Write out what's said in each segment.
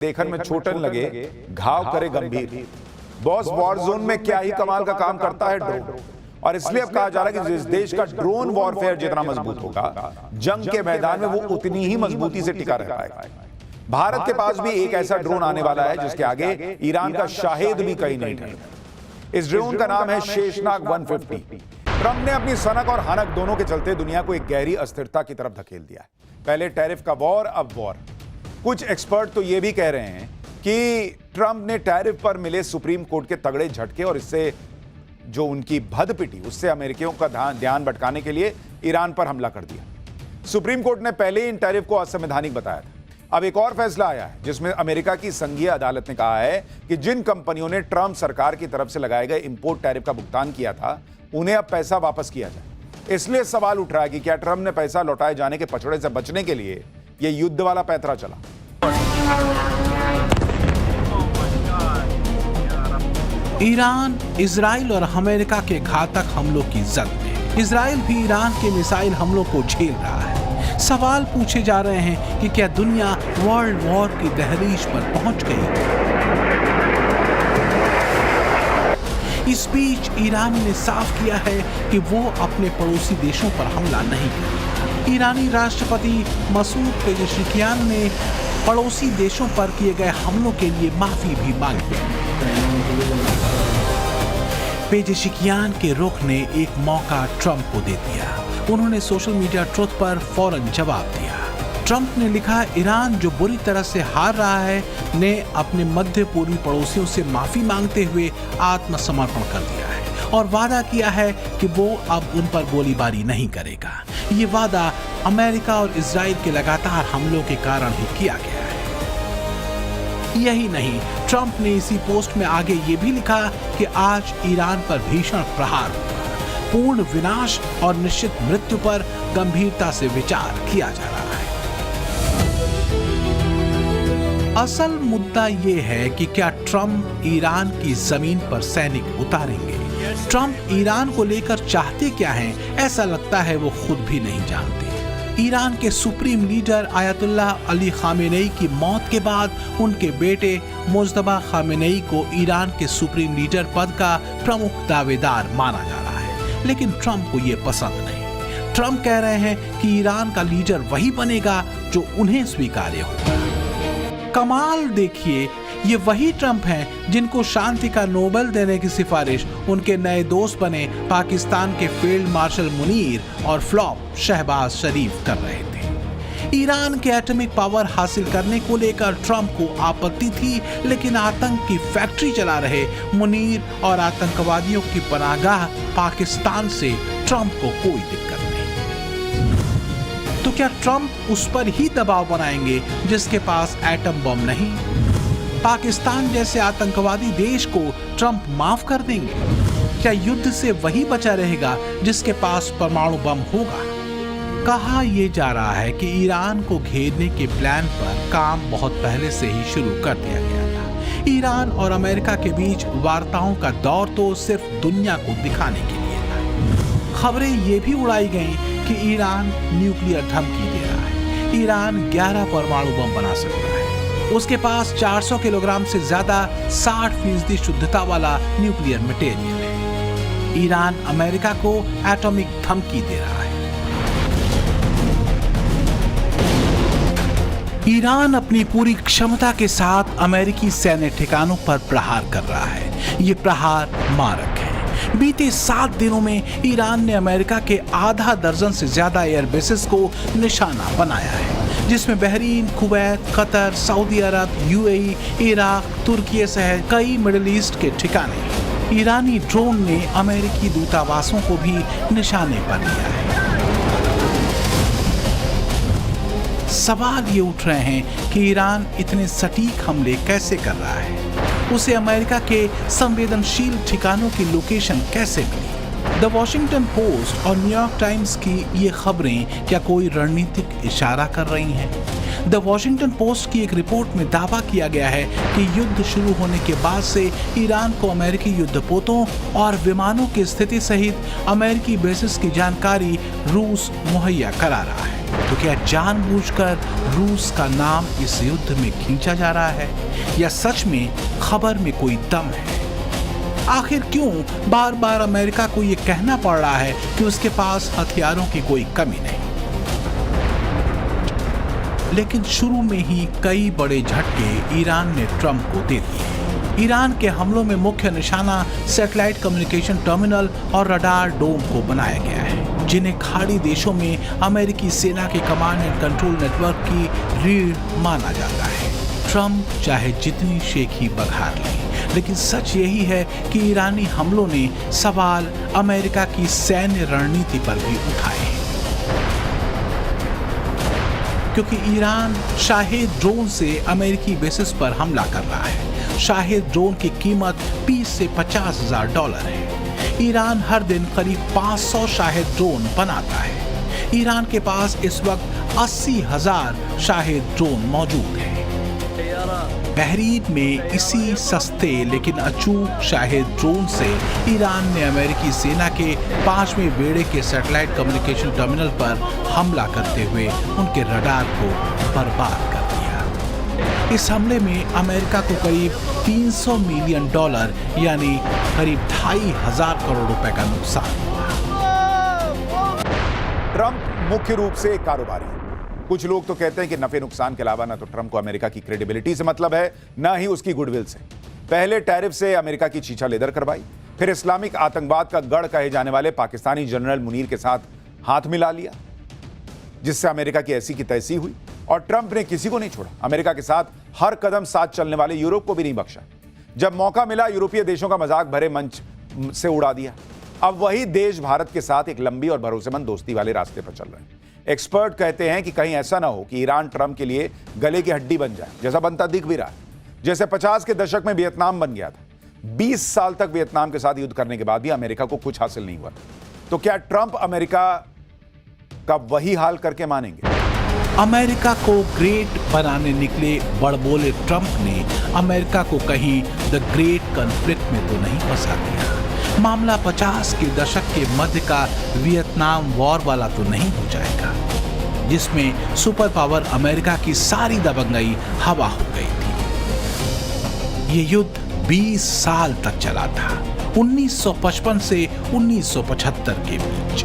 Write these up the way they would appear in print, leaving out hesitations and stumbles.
देखन में छोटन लगे, घाव करे गंभीर। बॉस वॉर जोन में क्या ही कमाल का काम करता है ड्रोन। और इसलिए अब कहा जा रहा है कि जिस देश का ड्रोन वॉरफेयर जितना मजबूत होगा, जंग के मैदान में वो उतनी ही मजबूती से टिका रह पाएगा। भारत के पास भी एक ऐसा ड्रोन आने वाला है जिसके आगे ईरान का शाहिद भी कहीं नहीं ठहरा। इस ड्रोन का नाम है शेषनाग 150। ट्रंप ने अपनी सनक और हनक दोनों के चलते दुनिया को एक गहरी अस्थिरता की तरफ धकेल दिया है। पहले टैरिफ का वॉर, अब वॉर। कुछ एक्सपर्ट तो यह भी कह रहे हैं कि ट्रंप ने टैरिफ पर मिले सुप्रीम कोर्ट के तगड़े झटके और इससे जो उनकी भद पिटी, उससे अमेरिकियों का ध्यान भटकाने के लिए ईरान पर हमला कर दिया। सुप्रीम कोर्ट ने पहले ही इन टैरिफ को असंवैधानिक बताया था। अब एक और फैसला आया है जिसमें अमेरिका की संघीय अदालत ने कहा है कि जिन कंपनियों ने ट्रंप सरकार की तरफ से लगाए गए इंपोर्ट टैरिफ का भुगतान किया था, उन्हें अब पैसा वापस किया जाए। इसलिए सवाल उठ रहा है कि क्या ट्रंप ने पैसा लौटाए जाने के पछड़े से बचने के लिए यह युद्ध वाला पैंतरा चला। ईरान, इजराइल और अमेरिका के घातक हमलों की जद में इजराइल भी ईरान के मिसाइल हमलों को झेल रहा है। सवाल पूछे जा रहे हैं कि क्या दुनिया वर्ल्ड वॉर की दहलीज पर पहुंच गई? इस बीच ईरान ने साफ किया है कि वो अपने पड़ोसी देशों पर हमला नहीं करेगा। ईरानी राष्ट्रपति मसूद पेजेशिकियान ने पड़ोसी देशों पर किए गए हमलों के लिए माफी भी मांगी। पेजेशिकियान के रुख ने एक मौका ट्रंप को दे दिया। उन्होंने सोशल मीडिया ट्रुथ पर फौरन जवाब दिया। ट्रंप ने लिखा, ईरान जो बुरी तरह से हार रहा है ने अपने मध्य पूर्वी पड़ोसियों से माफी मांगते हुए आत्मसमर्पण कर दिया है और वादा किया है कि वो अब उन पर गोलीबारी नहीं करेगा। ये वादा अमेरिका और इजराइल के लगातार हमलों के कारण ही किया गया है। यही नहीं, ट्रंप ने इसी पोस्ट में आगे ये भी लिखा कि आज ईरान पर भीषण प्रहार होगा, पूर्ण विनाश और निश्चित मृत्यु पर गंभीरता से विचार किया जा रहा है। असल मुद्दा ये है कि क्या ट्रंप ईरान की जमीन पर सैनिक उतारेंगे? ट्रंप ईरान को लेकर चाहते क्या हैं, ऐसा लगता है वो खुद भी नहीं जानते। ईरान के supreme leader Ayatollah Ali Khamenei की मौत के बाद उनके बेटे मुज्तबा खामेनेई को ईरान के सुप्रीम लीडर पद का प्रमुख दावेदार माना जा रहा है, लेकिन ट्रंप को यह पसंद नहीं। ट्रंप कह रहे हैं कि ईरान का लीडर वही बनेगा जो उन्हें स्वीकार्य हो। कमाल देखिए, ये वही ट्रंप हैं जिनको शांति का नोबेल देने की सिफारिश उनके नए दोस्त बने पाकिस्तान के फील्ड मार्शल मुनीर और फ्लॉप शहबाज शरीफ कर रहे थे। ईरान के एटॉमिक पावर हासिल करने को लेकर ट्रंप को आपत्ति थी, लेकिन आतंक की फैक्ट्री चला रहे मुनीर और आतंकवादियों की पनाहगाह पाकिस्तान से ट्रंप को कोई दिक्कत नहीं। तो क्या ट्रंप उस पर ही दबाव बनाएंगे जिसके पास एटम बम नहीं? पाकिस्तान जैसे आतंकवादी देश को ट्रंप माफ कर देंगे? क्या युद्ध से वही बचा रहेगा जिसके पास परमाणु बम होगा? कहा यह जा रहा है कि ईरान को घेरने के प्लान पर काम बहुत पहले से ही शुरू कर दिया गया था। ईरान और अमेरिका के बीच वार्ताओं का दौर तो सिर्फ दुनिया को दिखाने के लिए था। खबरें ये भी उड़ाई गईं कि ईरान न्यूक्लियर धमकी दे रहा है। ईरान 11 परमाणु बम बना सकता है। उसके पास 400 किलोग्राम से ज्यादा 60% शुद्धता वाला न्यूक्लियर मटेरियल है। ईरान अमेरिका को एटॉमिक धमकी दे रहा है। ईरान अपनी पूरी क्षमता के साथ अमेरिकी सैन्य ठिकानों पर प्रहार कर रहा है। ये प्रहार मारक है। बीते 7 दिनों में ईरान ने अमेरिका के आधा दर्जन से ज्यादा एयरबेसेस को निशाना बनाया है, जिसमें बहरीन, कुवैत, कतर, सऊदी अरब, यूएई, इराक, तुर्की सहित कई मिडिल ईस्ट के ठिकाने। ईरानी ड्रोन ने अमेरिकी दूतावासों को भी निशाने पर लिया है। सवाल ये उठ रहे हैं कि ईरान इतने सटीक हमले कैसे कर रहा है? उसे अमेरिका के संवेदनशील ठिकानों की लोकेशन कैसे मिली? द वॉशिंगटन पोस्ट और न्यूयॉर्क टाइम्स की ये खबरें क्या कोई रणनीतिक इशारा कर रही हैं? द वॉशिंगटन पोस्ट की एक रिपोर्ट में दावा किया गया है कि युद्ध शुरू होने के बाद से ईरान को अमेरिकी युद्धपोतों और विमानों की स्थिति सहित अमेरिकी बेसिस की जानकारी रूस मुहैया करा रहा है। तो क्या जानबूझकर रूस का नाम इस युद्ध में खींचा जा रहा है या सच में खबर में कोई दम है? आखिर क्यों बार बार अमेरिका को ये कहना पड़ रहा है कि उसके पास हथियारों की कोई कमी नहीं? लेकिन शुरू में ही कई बड़े झटके ईरान ने ट्रंप को दे दिए। ईरान के हमलों में मुख्य निशाना सैटेलाइट कम्युनिकेशन टर्मिनल और रडार डोम को बनाया गया है, जिन्हें खाड़ी देशों में अमेरिकी सेना के कमांड एंड कंट्रोल नेटवर्क की रीढ़ माना जाता है। ट्रंप चाहे जितनी शेखी बघार ले, लेकिन सच यही है कि ईरानी हमलों ने सवाल अमेरिका की सैन्य रणनीति पर भी उठाए हैं, क्योंकि ईरान शाहेद ड्रोन से अमेरिकी बेसिस पर हमला कर रहा है। शाहेद ड्रोन की कीमत 20 से $50,000 है। ईरान हर दिन करीब 500 शाहेद ड्रोन बनाता है। ईरान के पास इस वक्त 80,000 शाहेद ड्रोन मौजूद है। बहरीन में इसी सस्ते लेकिन अचूक शाहेद ड्रोन से ईरान ने अमेरिकी सेना के 5वें बेड़े के सैटेलाइट कम्युनिकेशन टर्मिनल पर हमला करते हुए उनके रडार को बर्बाद कर दिया। इस हमले में अमेरिका को करीब $300 मिलियन यानी करीब 2,500 करोड़ रुपए का नुकसान हुआ। ट्रंप मुख्य रूप से एक कारोबारी है। कुछ लोग तो कहते हैं कि नफे नुकसान के अलावा ना तो ट्रंप को अमेरिका की क्रेडिबिलिटी से मतलब है, ना ही उसकी गुडविल से। पहले टैरिफ से अमेरिका की छीछा लेदर करवाई, फिर इस्लामिक आतंकवाद का गढ़ कहे जाने वाले पाकिस्तानी जनरल मुनीर के साथ हाथ मिला लिया, जिससे अमेरिका की ऐसी की तैसी हुई। और ट्रंप ने किसी को नहीं छोड़ा। अमेरिका के साथ हर कदम साथ चलने वाले यूरोप को भी नहीं बख्शा। जब मौका मिला, यूरोपीय देशों का मजाक भरे मंच से उड़ा दिया। अब वही देश भारत के साथ एक लंबी और भरोसेमंद दोस्ती वाले रास्ते पर चल रहे हैं। एक्सपर्ट कहते हैं कि कहीं ऐसा ना हो कि ईरान ट्रंप के लिए गले की हड्डी बन जाए, जैसा बनता दिख भी रहा है। जैसे 50 के दशक में वियतनाम बन गया था। 20 साल तक वियतनाम के साथ युद्ध करने के बाद भी अमेरिका को कुछ हासिल नहीं हुआ। तो क्या ट्रंप अमेरिका का वही हाल करके मानेंगे? अमेरिका को ग्रेट बनाने निकले बड़बोले ट्रंप ने अमेरिका को कहीं द ग्रेट कॉन्फ्लिक्ट में तो नहीं फंसा दिया। मामला 50 के दशक के मध्य का वियतनाम वॉर वाला तो नहीं हो जाएगा, जिसमें सुपर पावर अमेरिका की सारी दबंगई हवा हो गई थी। ये युद्ध 20 साल तक चला था, 1955 से 1975 के बीच,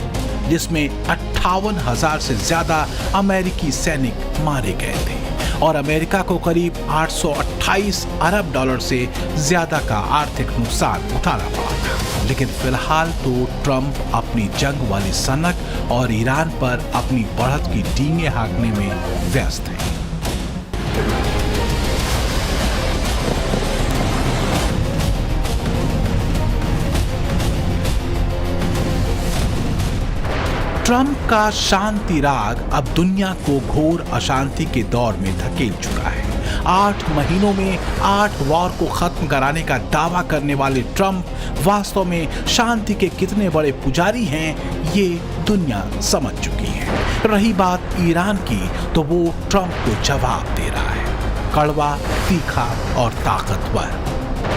जिसमें 58,000 से ज्यादा अमेरिकी सैनिक मारे गए थे और अमेरिका को करीब $828 अरब से ज्यादा का आर्थिक नुकसान उठाना पड़ा था। लेकिन फिलहाल तो ट्रंप अपनी जंग वाली सनक और ईरान पर अपनी बढ़त की डींगे हाँकने में व्यस्त है। ट्रंप का शांति राग अब दुनिया को घोर अशांति के दौर में धकेल चुका है। 8 महीनों में 8 वॉर को खत्म कराने का दावा करने वाले ट्रंप वास्तव में शांति के कितने बड़े पुजारी हैं, ये दुनिया समझ चुकी है। रही बात ईरान की, तो वो ट्रंप को जवाब दे रहा है, कड़वा, तीखा और ताकतवर।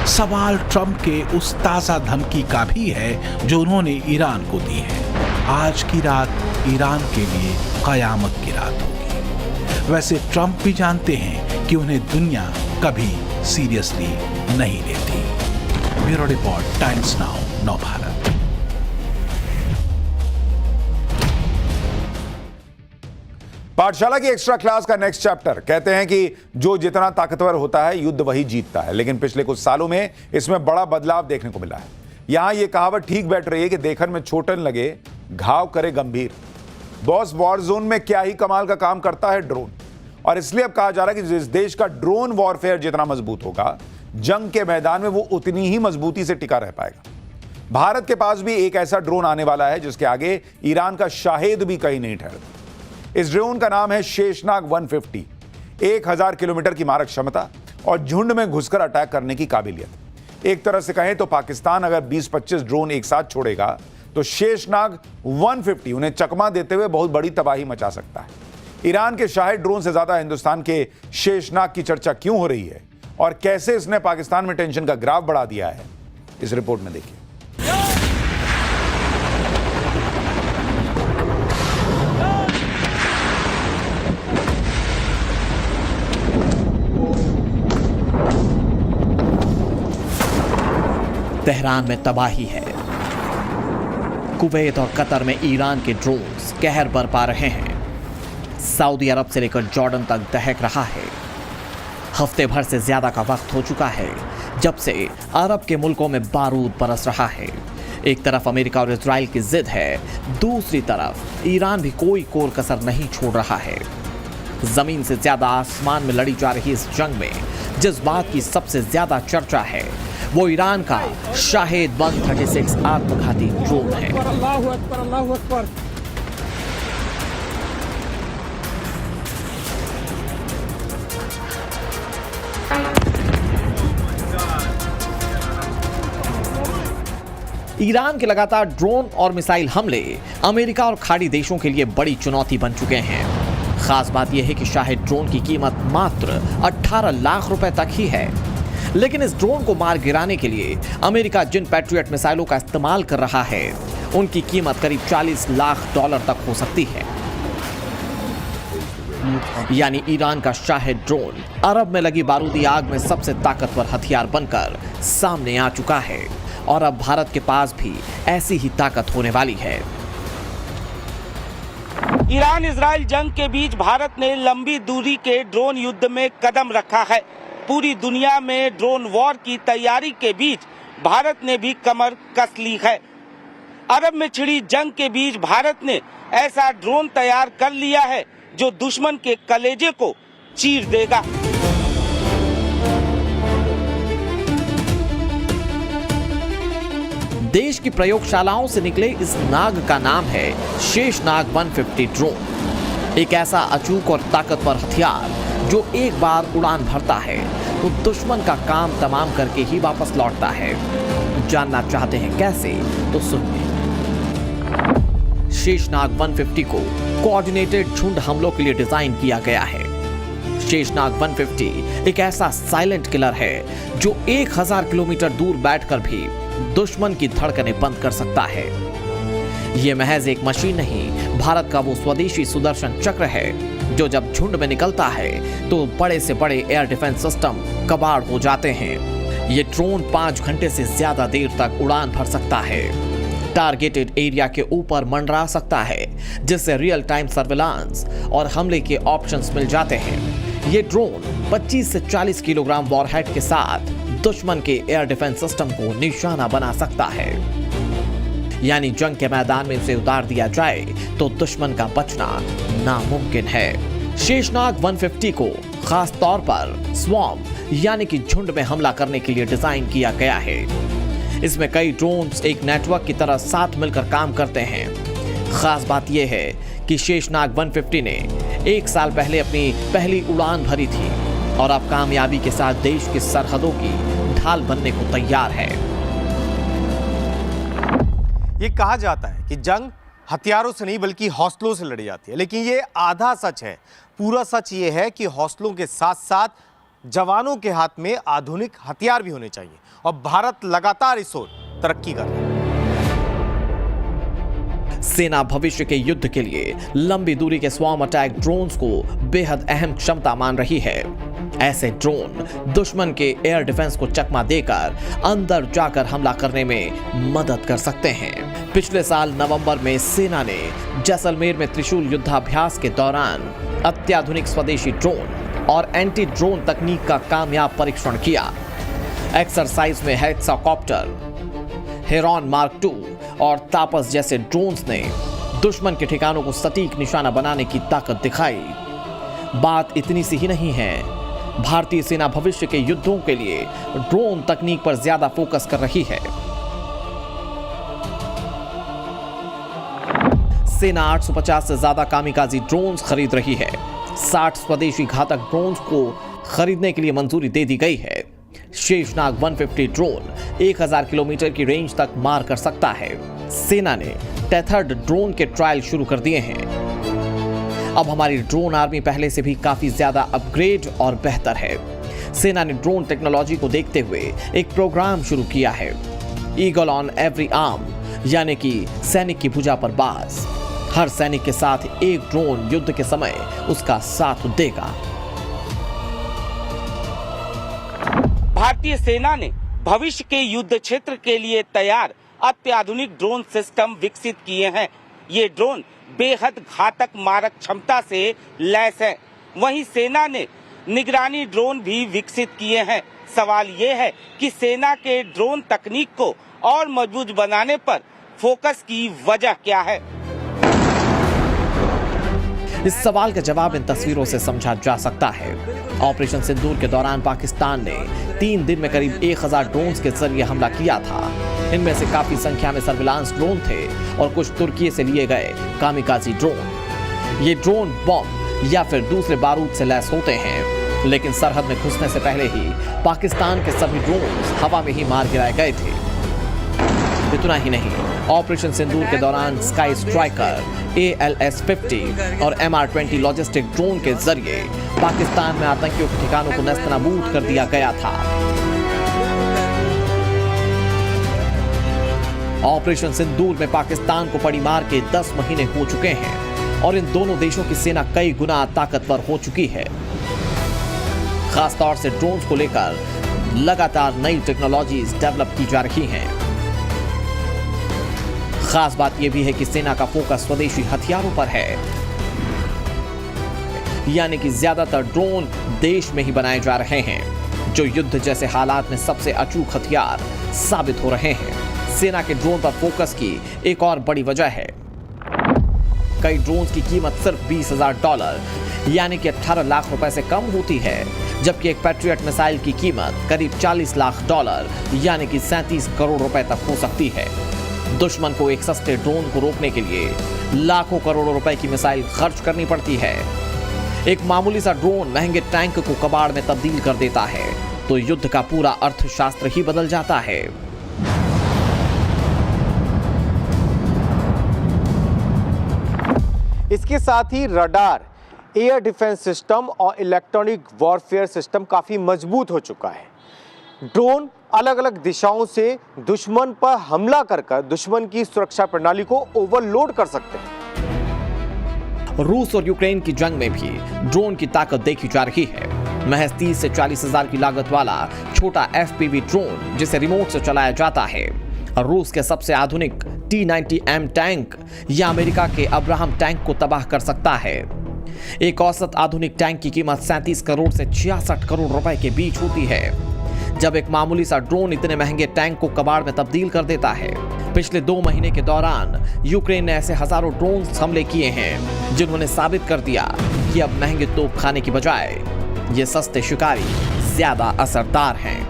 सवाल ट्रंप के उस ताजा धमकी का भी है जो उन्होंने ईरान को दी है। आज की रात ईरान के लिए कयामत की रात होगी। वैसे ट्रंप भी जानते हैं कि उन्हें दुनिया कभी सीरियसली नहीं लेती। ब्यूरो रिपोर्ट, टाइम्स नाउ, नव भारत। पाठशाला की एक्स्ट्रा क्लास का नेक्स्ट चैप्टर। कहते हैं कि जो जितना ताकतवर होता है, युद्ध वही जीतता है। लेकिन पिछले कुछ सालों में इसमें बड़ा बदलाव देखने को मिला है। यहां यह कहावत ठीक बैठ रही है कि देखन में छोटन लगे, घाव करे गंभीर। बॉस, वॉर जोन में क्या ही कमाल का काम करता है ड्रोन। और इसलिए अब कहा जा रहा है कि जिस देश का ड्रोन वॉरफेयर जितना मजबूत होगा, जंग के मैदान में वो उतनी ही मजबूती से टिका रह पाएगा। भारत के पास भी एक ऐसा ड्रोन आने वाला है जिसके आगे ईरान का शाहेद भी कहीं नहीं ठहरता। इस ड्रोन का नाम है शेषनाग 150। 1000 किलोमीटर की मारक क्षमता और झुंड में घुसकर अटैक करने की काबिलियत। एक तरह से कहें तो पाकिस्तान अगर 20-25 ड्रोन एक साथ छोड़ेगा तो शेषनाग 150 उन्हें चकमा देते हुए बहुत बड़ी तबाही मचा सकता है। ईरान के शाहिद ड्रोन से ज्यादा हिंदुस्तान के शेषनाग की चर्चा क्यों हो रही है और कैसे इसने पाकिस्तान में टेंशन का ग्राफ बढ़ा दिया है, इस रिपोर्ट में देखिए। तेहरान में तबाही है। कुवैत और कतर में ईरान के ड्रोन्स कहर बरपा रहे हैं। सऊदी अरब से लेकर जॉर्डन तक दहक रहा है। हफ्ते भर से ज्यादा का वक्त हो चुका है जब से अरब के मुल्कों में बारूद बरस रहा है। एक तरफ अमेरिका और इजराइल की जिद है, दूसरी तरफ ईरान भी कोई कोर कसर नहीं छोड़ रहा है। जमीन से ज्यादा आसमान में लड़ी जा रही इस जंग में जिस बात की सबसे ज्यादा चर्चा है वो ईरान का शाहिद 136 आत्मघाती ड्रोन है। अल्लाहु अकबर, अल्लाहु अकबर। ईरान के लगातार ड्रोन और मिसाइल हमले अमेरिका और खाड़ी देशों के लिए बड़ी चुनौती बन चुके हैं। खास बात यह है कि शाहिद ड्रोन की कीमत मात्र 18 लाख रुपए तक ही है। लेकिन इस ड्रोन को मार गिराने के लिए अमेरिका जिन पैट्रियट मिसाइलों का इस्तेमाल कर रहा है उनकी कीमत करीब $40 लाख तक हो सकती है। यानी ईरान का शाहिद ड्रोन अरब में लगी बारूदी आग में सबसे ताकतवर हथियार बनकर सामने आ चुका है और अब भारत के पास भी ऐसी ही ताकत होने वाली है। ईरान इजराइल जंग के बीच भारत ने लंबी दूरी के ड्रोन युद्ध में कदम रखा है। पूरी दुनिया में ड्रोन वॉर की तैयारी के बीच भारत ने भी कमर कस ली है। अरब में छिड़ी जंग के बीच भारत ने ऐसा ड्रोन तैयार कर लिया है जो दुश्मन के कलेजे को चीर देगा। देश की प्रयोगशालाओं से निकले इस नाग का नाम है शेषनाग 150 ड्रोन। एक ऐसा अचूक और ताकतवर हथियार जो एक बार उड़ान भरता है तो दुश्मन का काम तमाम करके ही वापस लौटता है। जानना चाहते हैं कैसे? तो सुनिए। शेषनाग 150 को कोऑर्डिनेटेड झुंड हमलों के लिए डिजाइन किया गया है। शेषनाग 150 एक ऐसा साइलेंट किलर है जो 1000 किलोमीटर दूर बैठकर भी दुश्मन की धड़कनें बंद कर सकता है। यह महज एक मशीन नहीं, भारत का वो स्वदेशी सुदर्शन चक्र है जो जब झुंड में निकलता है तो बड़े से बड़े एयर डिफेंस सिस्टम कबाड़ हो जाते हैं। ये ड्रोन 5 घंटे से ज्यादा देर तक उड़ान भर सकता है, टारगेटेड एरिया के ऊपर मंडरा सकता है जिससे रियल टाइम सर्विलांस और हमले के ऑप्शंस मिल जाते हैं। ये ड्रोन 25 से 40 किलोग्राम वॉरहेड के साथ दुश्मन के एयर डिफेंस सिस्टम को निशाना बना सकता है। यानी जंग के मैदान में उसे उतार दिया जाए तो दुश्मन का बचना नामुमकिन है। शेषनाग 150 को खास तौर पर स्वॉर्म यानी कि झुंड में हमला करने के लिए डिजाइन किया गया है। इसमें कई ड्रोन्स एक नेटवर्क की तरह साथ मिलकर काम करते हैं। खास बात यह है कि शेषनाग 150 ने 1 साल पहले अपनी पहली उड़ान भरी थी और अब कामयाबी के साथ देश की सरहदों की ढाल बनने को तैयार है। ये कहा जाता है कि जंग हथियारों से नहीं बल्कि हौसलों से लड़ी जाती है, लेकिन ये आधा सच है। पूरा सच ये है कि हौसलों के साथ साथ जवानों के हाथ में आधुनिक हथियार भी होने चाहिए और भारत लगातार इस ओर तरक्की कर रहा है। सेना भविष्य के युद्ध के लिए लंबी दूरी के स्वॉर्म अटैक ड्रोन्स को बेहद अहम क्षमता मान रही है। ऐसे ड्रोन दुश्मन के एयर डिफेंस को चकमा देकर अंदर जाकर हमला करने में मदद कर सकते हैं। पिछले साल नवंबर में सेना ने जैसलमेर में त्रिशूल युद्धाभ्यास के दौरान अत्याधुनिक स्वदेशी ड्रोन और एंटी ड्रोन तकनीक का कामयाब परीक्षण किया। एक्सरसाइज में हेक्साकॉप्टर, हेरॉन मार्क II और तापस जैसे ड्रोन्स ने दुश्मन के ठिकानों को सटीक निशाना बनाने की ताकत दिखाई। बात इतनी सी ही नहीं है, भारतीय सेना भविष्य के युद्धों के लिए ड्रोन तकनीक पर ज्यादा फोकस कर रही है। सेना 850 से ज्यादा कामिकाजी ड्रोन्स खरीद रही है। 60 स्वदेशी घातक ड्रोन्स को खरीदने के लिए मंजूरी दे दी गई है। शेषनाग 150 ड्रोन 1000 किलोमीटर की रेंज तक मार कर सकता है। सेना ने टेथर्ड ड्रोन के ट्रायल शुरू कर दिए हैं। अब हमारी ड्रोन आर्मी पहले से भी काफी ज्यादा अपग्रेड और बेहतर है। सेना ने ड्रोन टेक्नोलॉजी को देखते हुए एक प्रोग्राम शुरू किया है, ईगल ऑन एवरी आर्म, यानी कि सैनिक की भुजा पर बाज। हर सैनिक के साथ एक ड्रोन युद्ध के समय उसका साथ देगा। भारतीय सेना ने भविष्य के युद्ध क्षेत्र के लिए तैयार अत्याधुनिक ड्रोन सिस्टम विकसित किए हैं। ये ड्रोन बेहद घातक मारक क्षमता से लैस है। वहीं सेना ने निगरानी ड्रोन भी विकसित किए हैं। सवाल ये है कि सेना के ड्रोन तकनीक को और मजबूत बनाने पर फोकस की वजह क्या है? इस सवाल का जवाब इन तस्वीरों से समझा जा सकता है। ऑपरेशन सिंदूर के दौरान पाकिस्तान ने 3 दिन में करीब 1000 ड्रोन्स के जरिए हमला किया था। इनमें से काफी संख्या में सर्विलांस ड्रोन थे और कुछ तुर्की से लिए गए कामिकाजी ड्रोन। ये ड्रोन बम या फिर दूसरे बारूद से लैस होते हैं, लेकिन सरहद में घुसने से पहले ही पाकिस्तान के सभी ड्रोन हवा में ही मार गिराए गए थे। इतना ही नहीं, ऑपरेशन सिंदूर के दौरान स्काई स्ट्राइकर, ALS-50 और MR-20 लॉजिस्टिक ड्रोन के जरिए पाकिस्तान में आतंकियों के ठिकानों को नेस्तनाबूद कर दिया गया था। ऑपरेशन सिंदूर में पाकिस्तान को पड़ी मार के 10 महीने हो चुके हैं और इन दोनों देशों की सेना कई गुना ताकतवर हो चुकी है। खासतौर से ड्रोन्स को लेकर लगातार नई टेक्नोलॉजीज डेवलप की जा रही हैं। खास बात यह भी है कि सेना का फोकस स्वदेशी हथियारों पर है, यानी कि ज्यादातर ड्रोन देश में ही बनाए जा रहे हैं, जो युद्ध जैसे हालात में सबसे अचूक हथियार साबित हो रहे हैं। सेना के ड्रोन पर फोकस की एक और बड़ी वजह है, कई ड्रोन्स की कीमत सिर्फ $20,000 यानी कि 18 लाख रुपए से कम होती है, जबकि एक पैट्रियट मिसाइल की कीमत करीब $40 लाख यानी कि 37 करोड़ रुपए तक हो सकती है। दुश्मन को एक सस्ते ड्रोन को रोकने के लिए लाखों करोड़ों रुपए की मिसाइल खर्च करनी पड़ती है। एक मामूली सा ड्रोन महंगे टैंक को कबाड़ में तब्दील कर देता है, तो युद्ध का पूरा अर्थशास्त्र ही बदल जाता है। इसके साथ ही रडार, एयर डिफेंस सिस्टम और इलेक्ट्रॉनिक वॉरफेयर सिस्टम काफी मजबूत हो चुका है। ड्रोन अलग अलग दिशाओं से दुश्मन पर हमला कर दुश्मन की सुरक्षा प्रणाली को ओवरलोड कर सकते हैं। रूस और यूक्रेन की जंग में भी ड्रोन की ताकत देखी जा रही है। महज 30 से 40 हजार की लागत वाला छोटा FPV ड्रोन, जिसे रिमोट से चलाया जाता है, रूस के सबसे आधुनिक T-90M टैंक या अमेरिका के अब्राहम टैंक को तबाह कर सकता है। एक औसत आधुनिक टैंक की कीमत 37 करोड़ से 66 करोड़ रुपए के बीच होती है, जब एक मामूली सा ड्रोन इतने महंगे टैंक को कबाड़ में तब्दील कर देता है। पिछले 2 महीने के दौरान यूक्रेन ने ऐसे हजारों ड्रोन हमले किए हैं, जिन्होंने साबित कर दिया कि अब महंगे तोप खाने की बजाय ये सस्ते शिकारी ज्यादा असरदार हैं।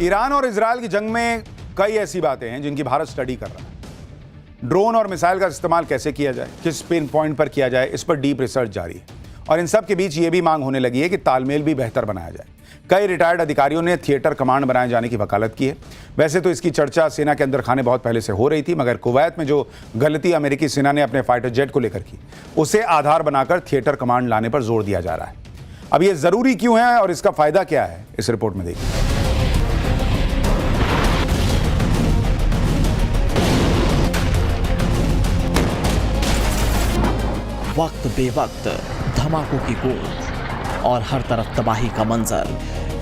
ईरान और इजरायल की जंग में कई ऐसी बातें हैं जिनकी भारत स्टडी कर रहा है। ड्रोन और मिसाइल का इस्तेमाल कैसे किया जाए, किस पिन पॉइंट पर किया जाए, इस पर डीप रिसर्च जारी है। और इन सब के बीच ये भी मांग होने लगी है कि तालमेल भी बेहतर बनाया जाए। कई रिटायर्ड अधिकारियों ने थिएटर कमांड बनाए जाने की वकालत की है। वैसे तो इसकी चर्चा सेना के अंदर खाने बहुत पहले से हो रही थी, मगर कुवैत में जो गलती अमेरिकी सेना ने अपने फाइटर जेट को लेकर की, उसे आधार बनाकर थिएटर कमांड लाने पर जोर दिया जा रहा है। अब ये जरूरी क्यों है और इसका फायदा क्या है, इस रिपोर्ट में देखिए। वक्त बेवक्त धमाकों की गूंज और हर तरफ तबाही का मंजर।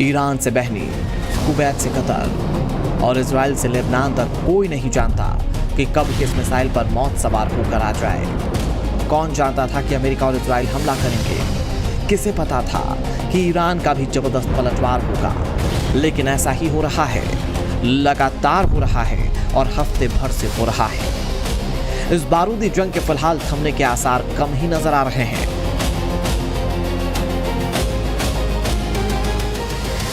ईरान से बहनी, कुवैत से कतर और इजराइल से लेबनान तक कोई नहीं जानता कि कब किस मिसाइल पर मौत सवार होकर आ जाए। कौन जानता था कि अमेरिका और इजराइल हमला करेंगे? किसे पता था कि ईरान का भी जबरदस्त पलटवार होगा? लेकिन ऐसा ही हो रहा है, लगातार हो रहा है और हफ्ते भर से हो रहा है। इस बारूदी जंग के फिलहाल थमने के आसार कम ही नजर आ रहे हैं।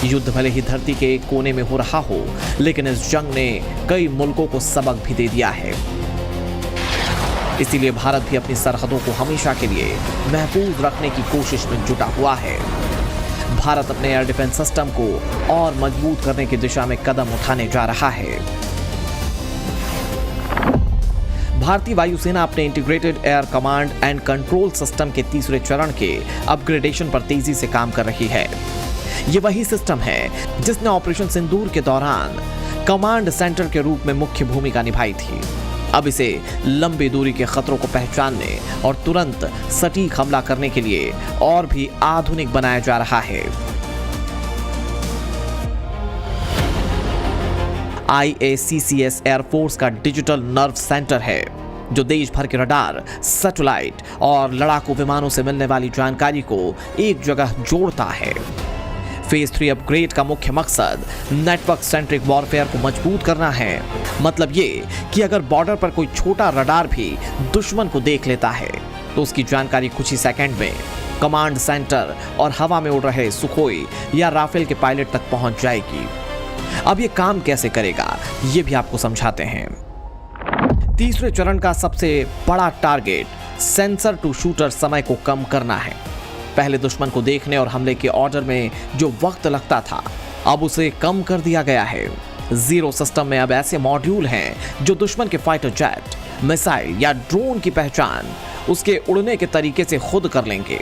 युद्ध भले ही धरती के एक कोने में हो रहा हो, लेकिन इस जंग ने कई मुल्कों को सबक भी दे दिया है। इसीलिए भारत भी अपनी सरहदों को हमेशा के लिए महफूज रखने की कोशिश में जुटा हुआ है। भारत अपने एयर डिफेंस सिस्टम को और मजबूत करने की दिशा में कदम उठाने जा रहा है। भारतीय वायुसेना अपने integrated air command and control system के तीसरे चरण के अपग्रेडेशन पर तेजी से काम कर रही है। ये वही सिस्टम है जिसने ऑपरेशन सिंदूर के दौरान कमांड सेंटर के रूप में मुख्य भूमिका निभाई थी। अब इसे लंबी दूरी के खतरों को पहचानने और तुरंत सटीक हमला करने के लिए और भी आधुनिक बनाया जा रहा है। IACCS एयरफोर्स का डिजिटल नर्व सेंटर है जो देश भर के रडार, सैटेलाइट और लड़ाकू विमानों से मिलने वाली जानकारी को एक जगह जोड़ता है। फेज 3 अपग्रेड का मुख्य मकसद नेटवर्क सेंट्रिक वॉरफेयर को मजबूत करना है। मतलब ये कि अगर बॉर्डर पर कोई छोटा रडार भी दुश्मन को देख लेता है तो उसकी जानकारी कुछ ही सेकंड में कमांड सेंटर और हवा में उड़ रहे सुखोई या राफेल के पायलट तक पहुंच जाएगी। अब ये काम कैसे करेगा ये भी आपको समझाते हैं। तीसरे चरण का सबसे बड़ा टारगेट सेंसर टू शूटर समय को कम करना है। पहले दुश्मन को देखने और हमले के ऑर्डर में जो वक्त लगता था अब उसे कम कर दिया गया है। जीरो सिस्टम में अब ऐसे मॉड्यूल हैं जो दुश्मन के फाइटर जेट, मिसाइल या ड्रोन की पहचान उसके उड़ने के तरीके से खुद कर लेंगे।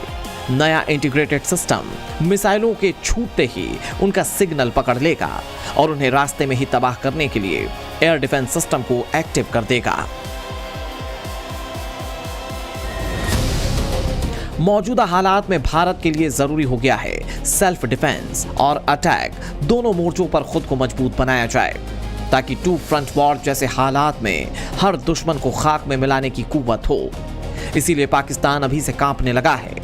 नया इंटीग्रेटेड सिस्टम मिसाइलों के छूटते ही उनका सिग्नल पकड़ लेगा और उन्हें रास्ते में ही तबाह करने के लिए एयर डिफेंस सिस्टम को एक्टिव कर देगा। मौजूदा हालात में भारत के लिए जरूरी हो गया है सेल्फ डिफेंस और अटैक दोनों मोर्चों पर खुद को मजबूत बनाया जाए ताकि टू फ्रंट वॉर जैसे हालात में हर दुश्मन को खाक में मिलाने की कुव्वत हो। इसीलिए पाकिस्तान अभी से कांपने लगा है।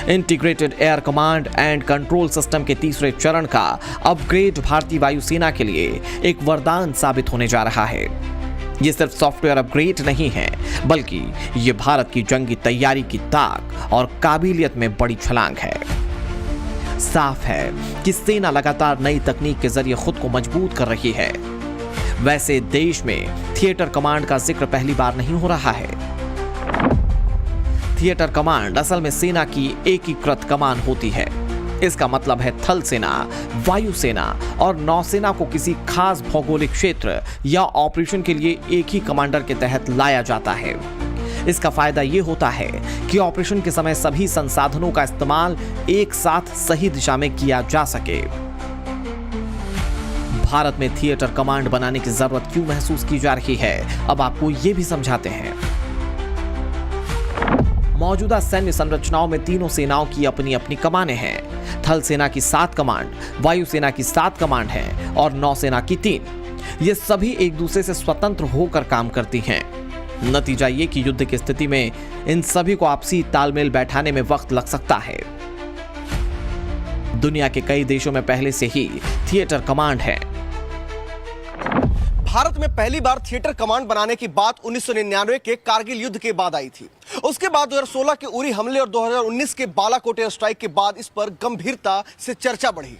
Integrated air command and control system के तीसरे चरण का अपग्रेड भारतीय वायुसेना के लिए एक वरदान साबित होने जा रहा है। ये सिर्फ सॉफ्टवेयर अपग्रेड नहीं है बल्कि ये भारत की जंगी तैयारी की ताक और काबिलियत में बड़ी छलांग है। साफ है कि सेना लगातार नई तकनीक के जरिए खुद को मजबूत कर रही है। वैसे देश में थिएटर कमांड का जिक्र पहली बार नहीं हो रहा है। थिएटर कमांड असल में सेना की एकीकृत कमान होती है। इसका मतलब है थल सेना, वायुसेना और नौसेना को किसी खास भौगोलिक क्षेत्र या ऑपरेशन के लिए एक ही कमांडर के तहत लाया जाता है। इसका फायदा यह होता है कि ऑपरेशन के समय सभी संसाधनों का इस्तेमाल एक साथ सही दिशा में किया जा सके। भारत में थिएटर कमांड बनाने की जरूरत क्यों महसूस की जा रही है, अब आपको यह भी समझाते हैं। मौजूदा सैन्य संरचनाओं में तीनों सेनाओं की अपनी अपनी कमानें हैं। थल सेना की 7 कमांड, वायुसेना की 7 कमांड हैं और नौसेना की 3। ये सभी एक दूसरे से स्वतंत्र होकर काम करती हैं। नतीजा ये कि युद्ध की स्थिति में इन सभी को आपसी तालमेल बैठाने में वक्त लग सकता है। दुनिया के कई देशों में पहले से ही थिएटर कमांड है। भारत में पहली बार थिएटर कमांड बनाने की बात 1999 के कारगिल युद्ध के बाद आई थी। उसके बाद 2016 के उरी हमले और 2019 के बालाकोट एयर स्ट्राइक के बाद इस पर गंभीरता से चर्चा बढ़ी।